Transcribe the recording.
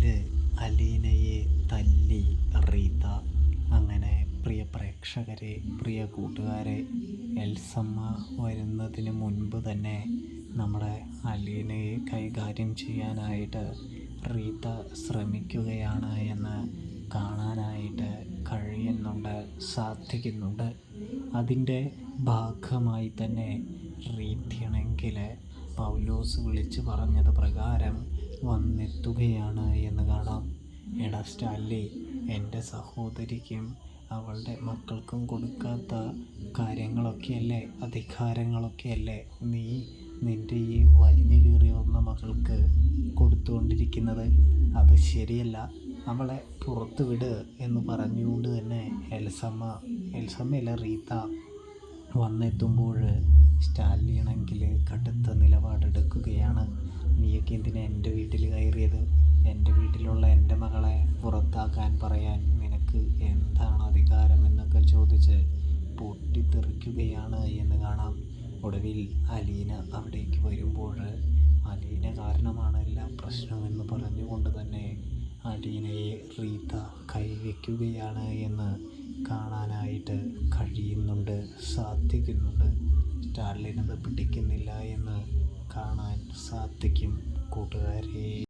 വീട്ടിൽ അലീനയെ തല്ലി റീത്ത. അങ്ങനെ പ്രിയ പ്രേക്ഷകരെ, പ്രിയ കൂട്ടുകാരെ, എൽസമ്മ വരുന്നതിന് മുൻപ് തന്നെ നമ്മുടെ അലീനയെ കൈകാര്യം ചെയ്യാനായിട്ട് റീത്ത ശ്രമിക്കുകയാണ് എന്ന് കാണാനായിട്ട് കഴിയുന്നുണ്ട്, സാധിക്കുന്നുണ്ട്. അതിൻ്റെ ഭാഗമായി തന്നെ റീത്തയാണെങ്കിൽ പൗലോസ് വിളിച്ചു പറഞ്ഞത് പ്രകാരം വന്നെത്തുകയാണ് എന്ന് കാണാം. എടാ സ്റ്റാൻലി, എൻ്റെ സഹോദരിക്കും അവളുടെ മക്കൾക്കും കൊടുക്കാത്ത കാര്യങ്ങളൊക്കെയല്ലേ, അധികാരങ്ങളൊക്കെയല്ലേ നീ നിൻ്റെ ഈ വലിഞ്ഞു വന്ന മകൾക്ക് കൊടുത്തുകൊണ്ടിരിക്കുന്നത്? അത് ശരിയല്ല, അവളെ പുറത്തു വിട് എന്ന് പറഞ്ഞുകൊണ്ട് തന്നെ എൽസമ്മയല്ല റീത്ത വന്നെത്തുമ്പോൾ സ്റ്റാൻലിയാണെങ്കിൽ കടുത്ത നിലപാടെടുക്കുകയാണ്. നീയൊക്കെ എന്തിനാ എൻ്റെ വീട്ടിൽ കയറിയത്? എൻ്റെ വീട്ടിലുള്ള എൻ്റെ മകളെ പുറത്താക്കാൻ പറയാൻ നിനക്ക് എന്താണ് അധികാരം എന്നൊക്കെ ചോദിച്ച് പൊട്ടിത്തെറിക്കുകയാണ് എന്ന് കാണാം. ഒടുവിൽ അലീന അവിടേക്ക് വരുമ്പോൾ അലീന കാരണമാണ് എല്ലാ പ്രശ്നമെന്ന് പറഞ്ഞുകൊണ്ട് തന്നെ അലീനയെ റീത്ത കൈവയ്ക്കുകയാണ് എന്ന് കാണാനായിട്ട് കഴിയുന്നുണ്ട്, സാധിക്കുന്നുണ്ട്. സ്റ്റാർലിനത് പിടിക്കുന്നില്ല എന്ന് കാണാൻ സാധിക്കും കൂട്ടുകാരെ.